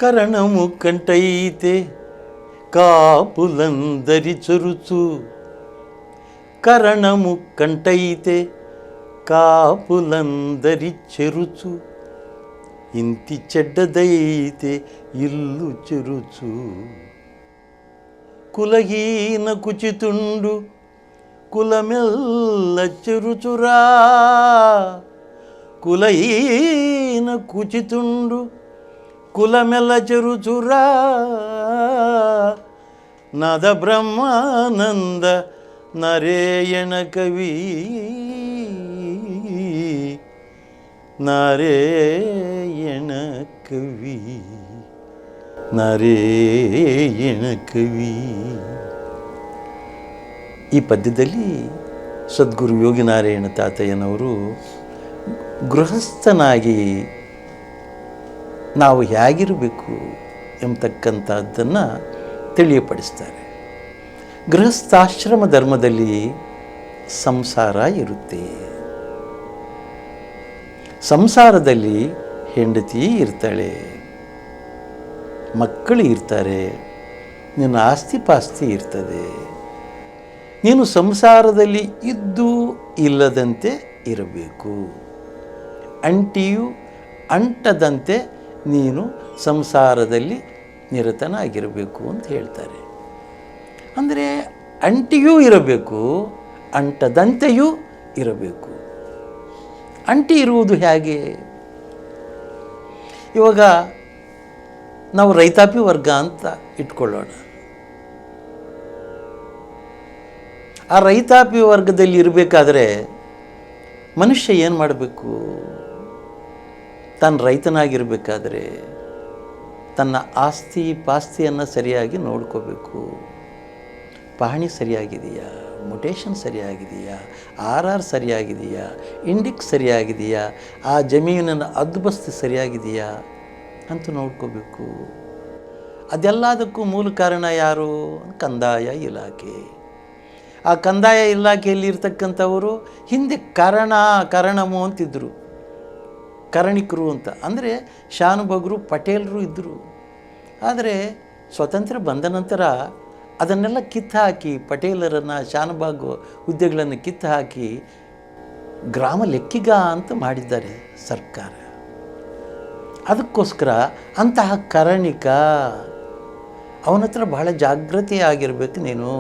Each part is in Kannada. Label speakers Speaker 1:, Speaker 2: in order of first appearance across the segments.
Speaker 1: కరణము కంటైతే కాపులందరి చొరుచు, కరణము కంటైతే కాపులందరి చెరుచు, ఇంటి చెడ్డదైతే ఇల్లు చెరుచు. కులహీన కుచితుండు కులమెల్ల చెరుచురా, కులహీన కుచితుండు కులమెల్ల చెరుచురా. నాద బ్రహ్మానంద నారాయణ కవి, ನಾರಾಯಣ ಕವಿ, ನಾರಾಯಣ ಕವಿ. ಈ ಪದ್ಯದಲ್ಲಿ ಸದ್ಗುರು ಯೋಗಿನಾರಾಯಣ ತಾತಯ್ಯನವರು ಗೃಹಸ್ಥನಾಗಿ ನಾವು ಹೇಗಿರಬೇಕು ಎಂಬತಕ್ಕಂಥದ್ದನ್ನು ತಿಳಿಯಪಡಿಸ್ತಾರೆ. ಗೃಹಸ್ಥಾಶ್ರಮ ಧರ್ಮದಲ್ಲಿ ಸಂಸಾರ ಇರುತ್ತೆ. ಸಂಸಾರದಲ್ಲಿ ಹೆಂಡತಿ ಇರ್ತಾಳೆ, ಮಕ್ಕಳು ಇರ್ತಾರೆ, ನಿನ್ನ ಆಸ್ತಿ ಪಾಸ್ತಿ ಇರ್ತದೆ. ನೀನು ಸಂಸಾರದಲ್ಲಿ ಇದ್ದು ಇಲ್ಲದಂತೆ ಇರಬೇಕು. ಅಂಟಿಯು ಅಂಟದಂತೆ ನೀನು ಸಂಸಾರದಲ್ಲಿ ನಿರತನಾಗಿರಬೇಕು ಅಂತ ಹೇಳ್ತಾರೆ. ಅಂದರೆ ಅಂಟಿಯೂ ಇರಬೇಕು, ಅಂಟದಂತೆಯೂ ಇರಬೇಕು. ಅಂಟಿ ಇರುವುದು ಹೇಗೆ? ಇವಾಗ ನಾವು ರೈತಾಪಿ ವರ್ಗ ಅಂತ ಇಟ್ಕೊಳ್ಳೋಣ. ಆ ರೈತಾಪಿ ವರ್ಗದಲ್ಲಿ ಇರಬೇಕಾದ್ರೆ ಮನುಷ್ಯ ಏನು ಮಾಡಬೇಕು? ತಾನು ರೈತನಾಗಿರಬೇಕಾದ್ರೆ ತನ್ನ ಆಸ್ತಿ ಪಾಸ್ತಿಯನ್ನು ಸರಿಯಾಗಿ ನೋಡ್ಕೋಬೇಕು. ಪಹಣಿ ಸರಿಯಾಗಿದೆಯಾ, ಮೊಟೇಷನ್ ಸರಿಯಾಗಿದೆಯಾ, ಆರ್ ಸರಿಯಾಗಿದೆಯಾ, ಇಂಡಿಕ್ ಸರಿಯಾಗಿದೆಯಾ, ಆ ಜಮೀನಿನ ಹದ್ದುಬಸ್ತಿ ಸರಿಯಾಗಿದೆಯಾ ಅಂತ ನೋಡ್ಕೋಬೇಕು. ಅದೆಲ್ಲದಕ್ಕೂ ಮೂಲ ಕಾರಣ ಯಾರು? ಕಂದಾಯ ಇಲಾಖೆ. ಆ ಕಂದಾಯ ಇಲಾಖೆಯಲ್ಲಿ ಇರ್ತಕ್ಕಂಥವರು ಹಿಂದೆ ಕರಣಮು ಅಂತಿದ್ದರು, ಕರಣಿಕರು ಅಂತ. ಅಂದರೆ ಶಾನುಭೋಗರು, ಪಟೇಲರು ಇದ್ದರು. ಆದರೆ ಸ್ವಾತಂತ್ರ್ಯ ಬಂದ ನಂತರ ಅದನ್ನೆಲ್ಲ ಕಿತ್ತು ಹಾಕಿ, ಪಟೇಲರನ್ನು, ಶಾನುಭಾಗ್ ಹುದ್ದೆಗಳನ್ನು ಕಿತ್ತು ಹಾಕಿ ಗ್ರಾಮ ಲೆಕ್ಕಿಗ ಅಂತ ಮಾಡಿದ್ದಾರೆ ಸರ್ಕಾರ. ಅದಕ್ಕೋಸ್ಕರ ಅಂತಹ ಕರಣಿಕ ಅವನ ಹತ್ರ ಬಹಳ ಜಾಗೃತಿಯಾಗಿರ್ಬೇಕು ನೀನು.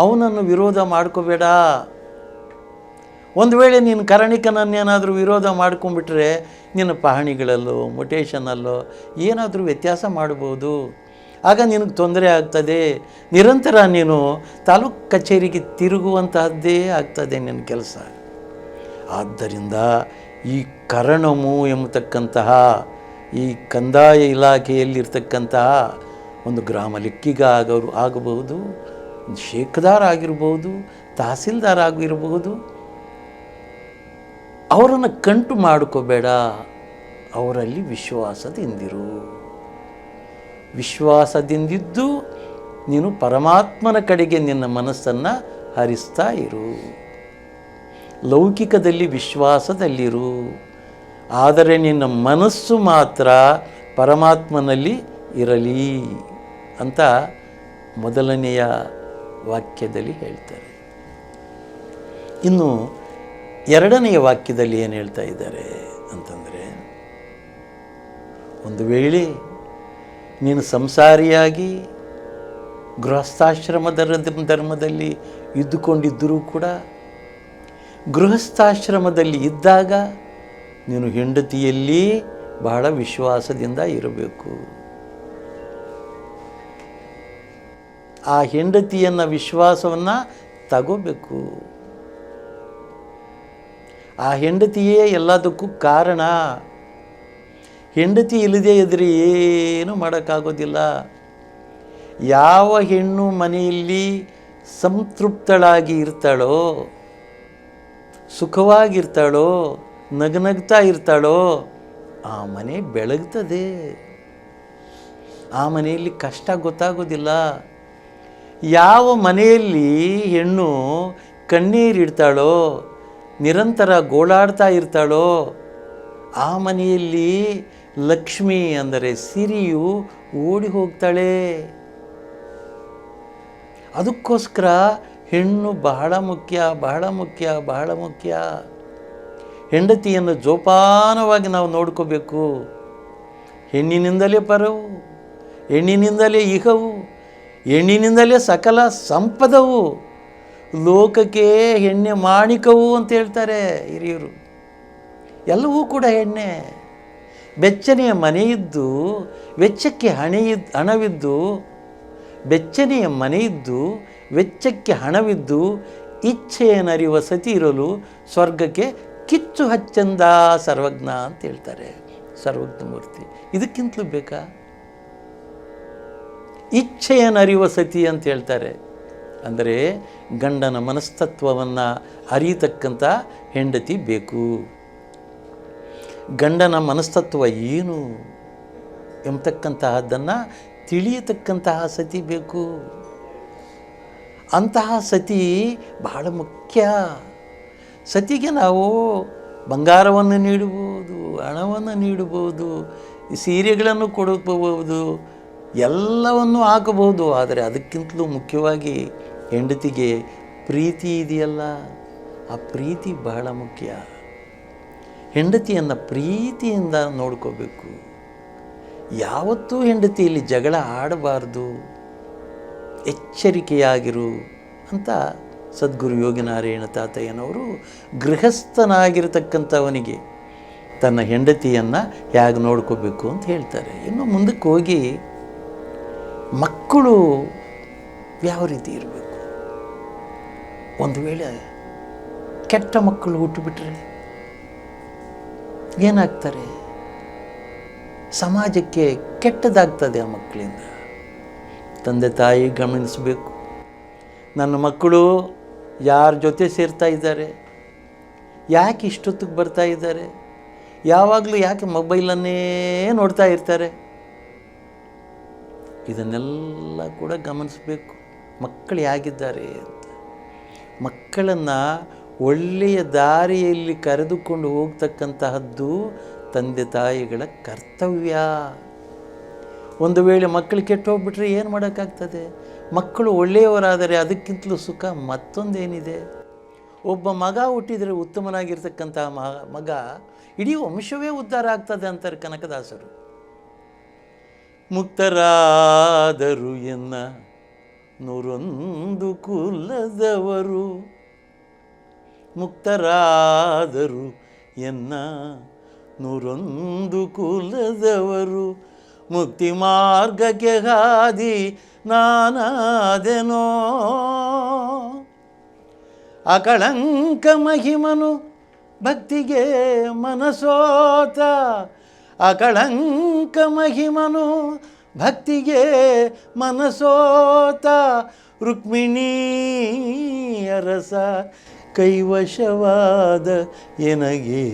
Speaker 1: ಅವನನ್ನು ವಿರೋಧ ಮಾಡ್ಕೋಬೇಡ. ಒಂದು ವೇಳೆ ನೀನು ಕರಣಿಕನನ್ನೇನಾದರೂ ವಿರೋಧ ಮಾಡ್ಕೊಂಡ್ಬಿಟ್ರೆ ನಿನ್ನ ಪಹಣಿಗಳಲ್ಲೋ ಮೊಟೇಷನಲ್ಲೋ ಏನಾದರೂ ವ್ಯತ್ಯಾಸ ಮಾಡ್ಬೋದು. ಆಗ ನಿನಗೆ ತೊಂದರೆ ಆಗ್ತದೆ. ನಿರಂತರ ನೀನು ತಾಲೂಕು ಕಚೇರಿಗೆ ತಿರುಗುವಂತಹದ್ದೇ ಆಗ್ತದೆ ನಿನ್ನ ಕೆಲಸ. ಆದ್ದರಿಂದ ಈ ಕರಣಮು ಎಂಬತಕ್ಕಂತಹ ಈ ಕಂದಾಯ ಇಲಾಖೆಯಲ್ಲಿರ್ತಕ್ಕಂತಹ ಒಂದು ಗ್ರಾಮ ಲೆಕ್ಕಿಗ ಆಗಬಹುದು, ಶೇಖದಾರ್ ಆಗಿರ್ಬೋದು, ತಹಸೀಲ್ದಾರ್ ಆಗಿರಬಹುದು. ಅವರನ್ನು ಕಂಟು ಮಾಡ್ಕೋಬೇಡ. ಅವರಲ್ಲಿ ವಿಶ್ವಾಸದಿಂದಿರು. ವಿಶ್ವಾಸದಿಂದಿದ್ದು ನೀನು ಪರಮಾತ್ಮನ ಕಡೆಗೆ ನಿನ್ನ ಮನಸ್ಸನ್ನು ಹರಿಸ್ತಾ ಇರು. ಲೌಕಿಕದಲ್ಲಿ ವಿಶ್ವಾಸದಲ್ಲಿರು, ಆದರೆ ನಿನ್ನ ಮನಸ್ಸು ಮಾತ್ರ ಪರಮಾತ್ಮನಲ್ಲಿ ಇರಲಿ ಅಂತ ಮೊದಲನೆಯ ವಾಕ್ಯದಲ್ಲಿ ಹೇಳ್ತಾರೆ. ಇನ್ನು ಎರಡನೆಯ ವಾಕ್ಯದಲ್ಲಿ ಏನು ಹೇಳ್ತಾ ಇದ್ದಾರೆ ಅಂತಂದರೆ, ಒಂದು ವೇಳೆ ನೀನು ಸಂಸಾರಿಯಾಗಿ ಗೃಹಸ್ಥಾಶ್ರಮ ಧರ್ಮದಲ್ಲಿ ಇದ್ದುಕೊಂಡಿದ್ದರೂ ಕೂಡ ಗೃಹಸ್ಥಾಶ್ರಮದಲ್ಲಿ ಇದ್ದಾಗ ನೀನು ಹೆಂಡತಿಯಲ್ಲಿ ಬಹಳ ವಿಶ್ವಾಸದಿಂದ ಇರಬೇಕು. ಆ ಹೆಂಡತಿಯನ್ನು ವಿಶ್ವಾಸವನ್ನು ತಗೋಬೇಕು. ಆ ಹೆಂಡತಿಯೇ ಎಲ್ಲದಕ್ಕೂ ಕಾರಣ. ಹೆಂಡತಿ ಇಲ್ಲದೆ ಇದ್ದರೆ ಏನೂ ಮಾಡೋಕ್ಕಾಗೋದಿಲ್ಲ. ಯಾವ ಹೆಣ್ಣು ಮನೆಯಲ್ಲಿ ಸಂತೃಪ್ತಳಾಗಿ ಇರ್ತಾಳೋ, ಸುಖವಾಗಿರ್ತಾಳೋ, ನಗನಗ್ತಾ ಇರ್ತಾಳೋ ಆ ಮನೆ ಬೆಳಗ್ತದೆ. ಆ ಮನೆಯಲ್ಲಿ ಕಷ್ಟ ಗೊತ್ತಾಗೋದಿಲ್ಲ. ಯಾವ ಮನೆಯಲ್ಲಿ ಹೆಣ್ಣು ಕಣ್ಣೀರಿಡ್ತಾಳೋ, ನಿರಂತರ ಗೋಳಾಡ್ತಾ ಇರ್ತಾಳೋ ಆ ಮನೆಯಲ್ಲಿ ಲಕ್ಷ್ಮಿ ಅಂದರೆ ಸಿರಿಯು ಓಡಿ ಹೋಗ್ತಾಳೆ. ಅದಕ್ಕೋಸ್ಕರ ಹೆಣ್ಣು ಬಹಳ ಮುಖ್ಯ, ಬಹಳ ಮುಖ್ಯ, ಬಹಳ ಮುಖ್ಯ. ಹೆಂಡತಿಯನ್ನು ಜೋಪಾನವಾಗಿ ನಾವು ನೋಡ್ಕೋಬೇಕು. ಹೆಣ್ಣಿನಿಂದಲೇ ಪರವು, ಹೆಣ್ಣಿನಿಂದಲೇ ಇಹವು, ಹೆಣ್ಣಿನಿಂದಲೇ ಸಕಲ ಸಂಪದವು, ಲೋಕಕ್ಕೆ ಹೆಣ್ಣೆ ಮಾಣಿಕವು ಅಂತ ಹೇಳ್ತಾರೆ ಹಿರಿಯರು. ಎಲ್ಲವೂ ಕೂಡ ಹೆಣ್ಣೆ. ಬೆಚ್ಚನೆಯ ಮನೆಯಿದ್ದು ವೆಚ್ಚಕ್ಕೆ ಹಣವಿದ್ದು, ಬೆಚ್ಚನೆಯ ಮನೆಯಿದ್ದು ವೆಚ್ಚಕ್ಕೆ ಹಣವಿದ್ದು, ಇಚ್ಛೆಯನ್ನರಿಯುವ ಸತಿ ಇರಲು ಸ್ವರ್ಗಕ್ಕೆ ಕಿಚ್ಚು ಹಚ್ಚಂದ ಸರ್ವಜ್ಞ ಅಂತ ಹೇಳ್ತಾರೆ ಸರ್ವಜ್ಞ ಮೂರ್ತಿ. ಇದಕ್ಕಿಂತಲೂ ಬೇಕಾ? ಇಚ್ಛೆಯನ್ನರಿಯುವ ಸತಿ ಅಂತ ಹೇಳ್ತಾರೆ. ಅಂದರೆ ಗಂಡನ ಮನಸ್ತತ್ವವನ್ನು ಅರಿಯತಕ್ಕಂಥ ಹೆಂಡತಿ ಬೇಕು. ಗಂಡನ ಮನಸ್ತತ್ವ ಏನು ಎಂಬತಕ್ಕಂತಹದ್ದನ್ನು ತಿಳಿಯತಕ್ಕಂತಹ ಸತಿ ಬೇಕು. ಅಂತಹ ಸತಿ ಬಹಳ ಮುಖ್ಯ. ಸತಿಗೆ ನಾವು ಬಂಗಾರವನ್ನು ನೀಡಬಹುದು, ಹಣವನ್ನು ನೀಡಬಹುದು, ಸೀರೆಗಳನ್ನು ಕೊಡಬಹುದು, ಎಲ್ಲವನ್ನು ಹಾಕಬಹುದು. ಆದರೆ ಅದಕ್ಕಿಂತಲೂ ಮುಖ್ಯವಾಗಿ ಹೆಂಡತಿಗೆ ಪ್ರೀತಿ ಇದೆಯಲ್ಲ, ಆ ಪ್ರೀತಿ ಬಹಳ ಮುಖ್ಯ. ಹೆಂಡತಿಯನ್ನು ಪ್ರೀತಿಯಿಂದ ನೋಡ್ಕೋಬೇಕು. ಯಾವತ್ತೂ ಹೆಂಡತಿಯಲ್ಲಿ ಜಗಳ ಆಡಬಾರ್ದು, ಎಚ್ಚರಿಕೆಯಾಗಿರು ಅಂತ ಸದ್ಗುರು ಯೋಗಿನಾರಾಯಣ ತಾತಯ್ಯನವರು ಗೃಹಸ್ಥನಾಗಿರತಕ್ಕಂಥವನಿಗೆ ತನ್ನ ಹೆಂಡತಿಯನ್ನು ಹೇಗೆ ನೋಡ್ಕೋಬೇಕು ಅಂತ ಹೇಳ್ತಾರೆ. ಇನ್ನು ಮುಂದಕ್ಕೆ ಹೋಗಿ ಮಕ್ಕಳು ಯಾವ ರೀತಿ ಇರಬೇಕು. ಒಂದು ವೇಳೆ ಕೆಟ್ಟ ಮಕ್ಕಳು ಹುಟ್ಟುಬಿಟ್ರೆ ಏನಾಗ್ತಾರೆ? ಸಮಾಜಕ್ಕೆ ಕೆಟ್ಟದಾಗ್ತದೆ ಆ ಮಕ್ಕಳಿಂದ. ತಂದೆ ತಾಯಿ ಗಮನಿಸಬೇಕು. ನನ್ನ ಮಕ್ಕಳು ಯಾರ ಜೊತೆ ಸೇರ್ತಾ ಇದ್ದಾರೆ, ಯಾಕೆ ಇಷ್ಟೊತ್ತಿಗೆ ಬರ್ತಾ ಇದ್ದಾರೆ, ಯಾವಾಗಲೂ ಯಾಕೆ ಮೊಬೈಲನ್ನೇ ನೋಡ್ತಾ ಇರ್ತಾರೆ, ಇದನ್ನೆಲ್ಲ ಕೂಡ ಗಮನಿಸಬೇಕು. ಮಕ್ಕಳು ಹೇಗಿದ್ದಾರೆ ಅಂತ. ಮಕ್ಕಳನ್ನು ಒಳ್ಳೆಯ ದಾರಿಯಲ್ಲಿ ಕರೆದುಕೊಂಡು ಹೋಗ್ತಕ್ಕಂತಹದ್ದು ತಂದೆ ತಾಯಿಗಳ ಕರ್ತವ್ಯ. ಒಂದು ವೇಳೆ ಮಕ್ಕಳು ಕೆಟ್ಟು ಹೋಗ್ಬಿಟ್ರೆ ಏನು ಮಾಡೋಕ್ಕಾಗ್ತದೆ? ಮಕ್ಕಳು ಒಳ್ಳೆಯವರಾದರೆ ಅದಕ್ಕಿಂತಲೂ ಸುಖ ಮತ್ತೊಂದೇನಿದೆ? ಒಬ್ಬ ಮಗ ಹುಟ್ಟಿದರೆ ಉತ್ತಮನಾಗಿರ್ತಕ್ಕಂತಹ ಮಗ ಇಡೀ ವಂಶವೇ ಉದ್ಧಾರ ಆಗ್ತದೆ ಅಂತಾರೆ ಕನಕದಾಸರು. ಮುಕ್ತರಾದರು ಎನ್ನ 101 ಕುಲದವರು, ಮುಕ್ತರಾದರು ಎನ್ನ 101 ಕುಲದವರು, ಮುಕ್ತಿ ಮಾರ್ಗಕ್ಕೆ ಹಾದಿ ನಾನಾದೆನೋ, ಅಕಳಂಕ ಮಹಿಮನು ಭಕ್ತಿಗೆ ಮನಸೋತ, ಅಕಳಂಕ ಮಹಿಮನು ಭಕ್ತಿಗೆ ಮನಸೋತ, ರುಕ್ಮಿಣೀ ಅರಸ ಕೈವಶವಾದ ಎನಗೆ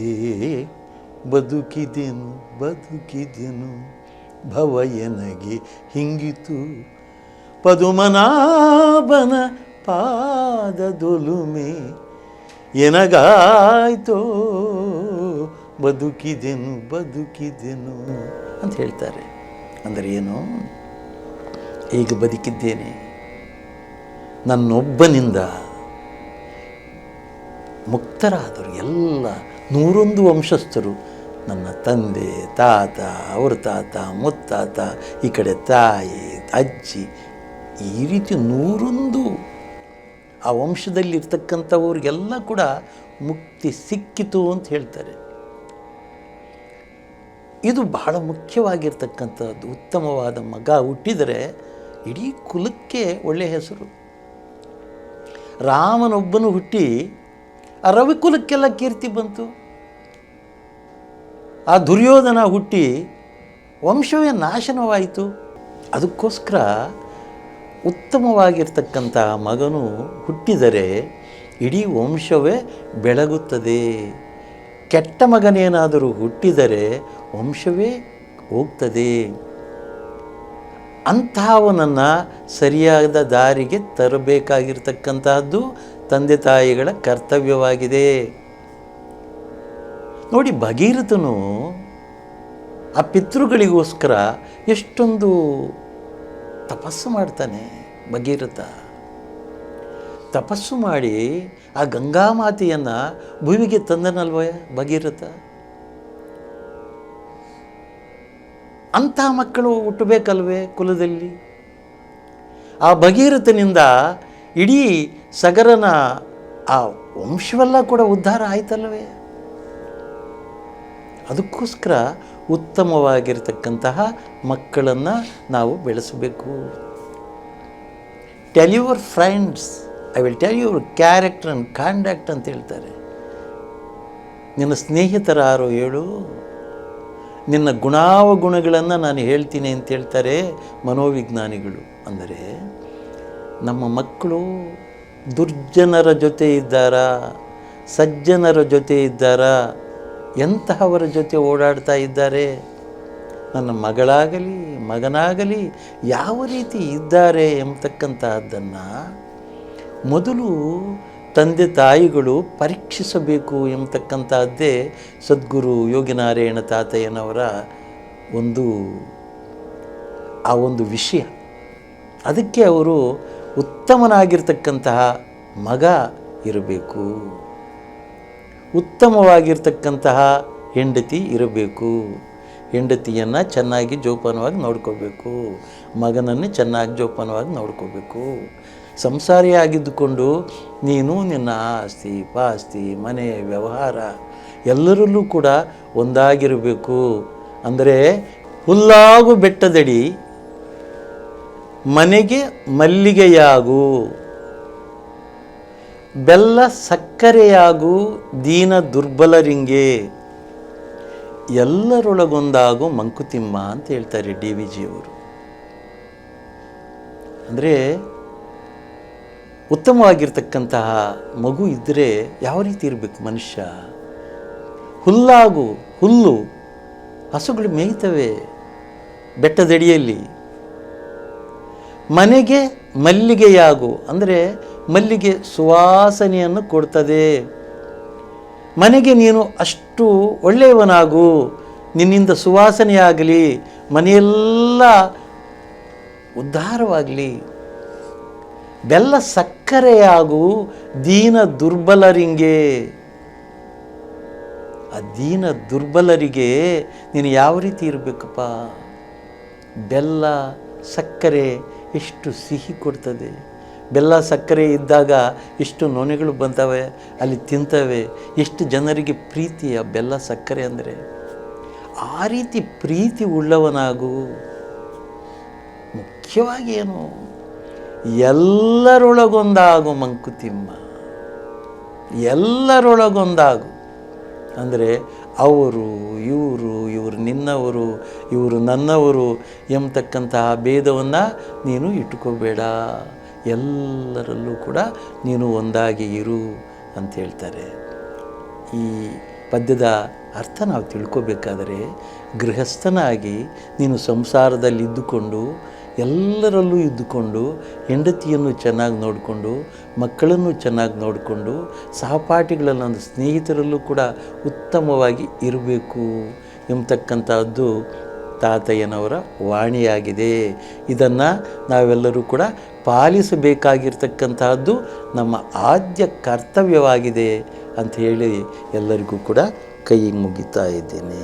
Speaker 1: ಬದುಕಿದೆನು ಬದುಕಿದೆನು, ಭವ ಎನಗೆ ಹಿಂಗಿತು ಪದುಮನಾಭನ ಪಾದದೊಲುಮೆ, ಎನಗಾಯ್ತೋ ಬದುಕಿದೆನು ಬದುಕಿದೆನು ಅಂತ ಹೇಳ್ತಾರೆ. ಅಂದರೆ ಏನು? ಈಗ ಬದುಕಿದ್ದೇನೆ, ನನ್ನೊಬ್ಬನಿಂದ ಮುಕ್ತರಾದರು ಎಲ್ಲ 101 ವಂಶಸ್ಥರು, ನನ್ನ ತಂದೆ ತಾತ, ಅವ್ರ ತಾತ, ಮುತ್ತಾತ, ಈ ಕಡೆ ತಾಯಿ ಅಜ್ಜಿ, ಈ ರೀತಿ 101 ಆ ವಂಶದಲ್ಲಿರ್ತಕ್ಕಂಥವ್ರಿಗೆಲ್ಲ ಕೂಡ ಮುಕ್ತಿ ಸಿಕ್ಕಿತು ಅಂತ ಹೇಳ್ತಾರೆ. ಇದು ಬಹಳ ಮುಖ್ಯವಾಗಿರ್ತಕ್ಕಂಥದ್ದು. ಉತ್ತಮವಾದ ಮಗ ಹುಟ್ಟಿದರೆ ಇಡೀ ಕುಲಕ್ಕೆ ಒಳ್ಳೆಯ ಹೆಸರು. ರಾಮನೊಬ್ಬನು ಹುಟ್ಟಿ ಆ ರವಿಕುಲಕ್ಕೆಲ್ಲ ಕೀರ್ತಿ ಬಂತು. ಆ ದುರ್ಯೋಧನ ಹುಟ್ಟಿ ವಂಶವೇ ನಾಶನವಾಯಿತು. ಅದಕ್ಕೋಸ್ಕರ ಉತ್ತಮವಾಗಿರ್ತಕ್ಕಂಥ ಮಗನು ಹುಟ್ಟಿದರೆ ಇಡೀ ವಂಶವೇ ಬೆಳಗುತ್ತದೆ. ಕೆಟ್ಟ ಮಗನೇನಾದರೂ ಹುಟ್ಟಿದರೆ ವಂಶವೇ ಹೋಗ್ತದೆ. ಅಂತಹವನನ್ನು ಸರಿಯಾದ ದಾರಿಗೆ ತರಬೇಕಾಗಿರ್ತಕ್ಕಂತಹದ್ದು ತಂದೆ ತಾಯಿಗಳ ಕರ್ತವ್ಯವಾಗಿದೆ. ನೋಡಿ, ಭಗೀರಥನು ಆ ಪಿತೃಗಳಿಗೋಸ್ಕರ ಎಷ್ಟೊಂದು ತಪಸ್ಸು ಮಾಡ್ತಾನೆ ಭಗೀರಥ. ತಪಸ್ಸು ಮಾಡಿ ಆ ಗಂಗಾಮಾತೆಯನ್ನು ಭೂಮಿಗೆ ತಂದನಲ್ವೇ ಭಗೀರಥ. ಅಂಥ ಮಕ್ಕಳು ಹುಟ್ಟಬೇಕಲ್ವೇ ಕುಲದಲ್ಲಿ. ಆ ಭಗೀರಥನಿಂದ ಇಡೀ ಸಗರನ ಆ ವಂಶವೆಲ್ಲ ಕೂಡ ಉದ್ಧಾರ ಆಯ್ತಲ್ವೇ. ಅದಕ್ಕೋಸ್ಕರ ಉತ್ತಮವಾಗಿರ್ತಕ್ಕಂತಹ ಮಕ್ಕಳನ್ನು ನಾವು ಬೆಳೆಸಬೇಕು. Tell your friends, I will tell your character and conduct ಅಂತ ಹೇಳ್ತಾರೆ. ನಿನ್ನ ಸ್ನೇಹಿತರಾರೋ ಹೇಳು, ನಿನ್ನ ಗುಣಾವಗುಣಗಳನ್ನು ನಾನು ಹೇಳ್ತೀನಿ ಅಂತ ಹೇಳ್ತಾರೆ ಮನೋವಿಜ್ಞಾನಿಗಳು. ಅಂದರೆ ನಮ್ಮ ಮಕ್ಕಳು ದುರ್ಜನರ ಜೊತೆ ಇದ್ದಾರಾ, ಸಜ್ಜನರ ಜೊತೆ ಇದ್ದಾರಾ, ಎಂತಹವರ ಜೊತೆ ಓಡಾಡ್ತಾ ಇದ್ದಾರೆ, ನನ್ನ ಮಗಳಾಗಲಿ ಮಗನಾಗಲಿ ಯಾವ ರೀತಿ ಇದ್ದಾರೆ ಎಂಬತಕ್ಕಂತಹದ್ದನ್ನು ಮೊದಲು ತಂದೆ ತಾಯಿಗಳು ಪರೀಕ್ಷಿಸಬೇಕು ಎಂಬತಕ್ಕಂತಹದ್ದೇ ಸದ್ಗುರು ಯೋಗಿನಾರಾಯಣ ತಾತಯ್ಯನವರ ಒಂದು ವಿಷಯ. ಅದಕ್ಕೆ ಅವರು ಉತ್ತಮನಾಗಿರ್ತಕ್ಕಂತಹ ಮಗ ಇರಬೇಕು, ಉತ್ತಮವಾಗಿರ್ತಕ್ಕಂತಹ ಹೆಂಡತಿ ಇರಬೇಕು, ಹೆಂಡತಿಯನ್ನು ಚೆನ್ನಾಗಿ ಜೋಪಾನವಾಗಿ ನೋಡ್ಕೋಬೇಕು, ಮಗನನ್ನು ಚೆನ್ನಾಗಿ ಜೋಪಾನವಾಗಿ ನೋಡ್ಕೋಬೇಕು. ಸಂಸಾರಿಯಾಗಿದ್ದುಕೊಂಡು ನೀನು ನಿನ್ನ ಆಸ್ತಿ ಪಾಸ್ತಿ ಮನೆ ವ್ಯವಹಾರ ಎಲ್ಲರಲ್ಲೂ ಕೂಡ ಒಂದಾಗಿರಬೇಕು. ಅಂದರೆ ಹುಲ್ಲಾಗು ಬೆಟ್ಟದಡಿ ಮನೆಗೆ ಮಲ್ಲಿಗೆಯಾಗು, ಬೆಲ್ಲ ಸಕ್ಕರೆಯಾಗು ದೀನ ದುರ್ಬಲರಿಂಗೆ, ಎಲ್ಲರೊಳಗೊಂದಾಗು ಮಂಕುತಿಮ್ಮ ಅಂತ ಹೇಳ್ತಾರೆ ಡಿ ವಿ ಜಿಯವರು. ಅಂದರೆ ಉತ್ತಮವಾಗಿರ್ತಕ್ಕಂತಹ ಮಗು ಇದ್ದರೆ ಯಾವ ರೀತಿ ಇರಬೇಕು ಮನುಷ್ಯ. ಹುಲ್ಲು ಹಸುಗಳು ಮೇಯ್ತವೆ ಬೆಟ್ಟದಡಿಯಲ್ಲಿ. ಮನೆಗೆ ಮಲ್ಲಿಗೆಯಾಗು ಅಂದರೆ ಮಲ್ಲಿಗೆ ಸುವಾಸನೆಯನ್ನು ಕೊಡ್ತದೆ. ಮನೆಗೆ ನೀನು ಅಷ್ಟು ಒಳ್ಳೆಯವನಾಗು, ನಿನ್ನಿಂದ ಸುವಾಸನೆಯಾಗಲಿ, ಮನೆಯೆಲ್ಲ ಉದ್ಧಾರವಾಗಲಿ. ಬೆಲ್ಲ ಸಕ್ಕರೆಯಾಗು ದೀನ ದುರ್ಬಲರಿಂಗೆ, ಆ ದೀನ ದುರ್ಬಲರಿಗೆ ನೀನು ಯಾವ ರೀತಿ ಇರಬೇಕಪ್ಪ. ಬೆಲ್ಲ ಸಕ್ಕರೆ ಎಷ್ಟು ಸಿಹಿ ಕೊಡ್ತದೆ. ಬೆಲ್ಲ ಸಕ್ಕರೆ ಇದ್ದಾಗ ಎಷ್ಟು ನೊಣಗಳು ಬಂತವೆ ಅಲ್ಲಿ ತಿಂತವೆ. ಎಷ್ಟು ಜನರಿಗೆ ಪ್ರೀತಿಯ ಬೆಲ್ಲ ಸಕ್ಕರೆ ಅಂದರೆ. ಆ ರೀತಿ ಪ್ರೀತಿ ಉಳ್ಳವನಾಗು. ಮುಖ್ಯವಾಗಿ ಏನು, ಎಲ್ಲರೊಳಗೊಂದಾಗು ಮಂಕುತಿಮ್ಮ, ಎಲ್ಲರೊಳಗೊಂದಾಗು. ಅಂದರೆ ಇವರು ನಿನ್ನವರು, ಇವರು ನನ್ನವರು ಎಂಬತಕ್ಕಂತಹ ಭೇದವನ್ನು ನೀನು ಇಟ್ಕೋಬೇಡ. ಎಲ್ಲರಲ್ಲೂ ಕೂಡ ನೀನು ಒಂದಾಗಿ ಇರು ಅಂತ ಹೇಳ್ತಾರೆ. ಈ ಪದ್ಯದ ಅರ್ಥ ನಾವು ತಿಳ್ಕೋಬೇಕಾದರೆ, ಗೃಹಸ್ಥನಾಗಿ ನೀನು ಸಂಸಾರದಲ್ಲಿ ಇದ್ದುಕೊಂಡು ಎಲ್ಲರಲ್ಲೂ ಇದ್ದುಕೊಂಡು ಹೆಂಡತಿಯನ್ನು ಚೆನ್ನಾಗಿ ನೋಡಿಕೊಂಡು ಮಕ್ಕಳನ್ನು ಚೆನ್ನಾಗಿ ನೋಡಿಕೊಂಡು ಸಹಪಾಠಿಗಳಲ್ಲೊಂದು ಸ್ನೇಹಿತರಲ್ಲೂ ಕೂಡ ಉತ್ತಮವಾಗಿ ಇರಬೇಕು ಎಂಬತಕ್ಕಂಥದ್ದು ತಾತಯ್ಯನವರ ವಾಣಿಯಾಗಿದೆ. ಇದನ್ನು ನಾವೆಲ್ಲರೂ ಕೂಡ ಪಾಲಿಸಬೇಕಾಗಿರ್ತಕ್ಕಂತಹದ್ದು ನಮ್ಮ ಆದ್ಯ ಕರ್ತವ್ಯವಾಗಿದೆ ಅಂತ ಹೇಳಿ ಎಲ್ಲರಿಗೂ ಕೂಡ ಕೈ ಮುಗಿತಾ ಇದ್ದೇನೆ.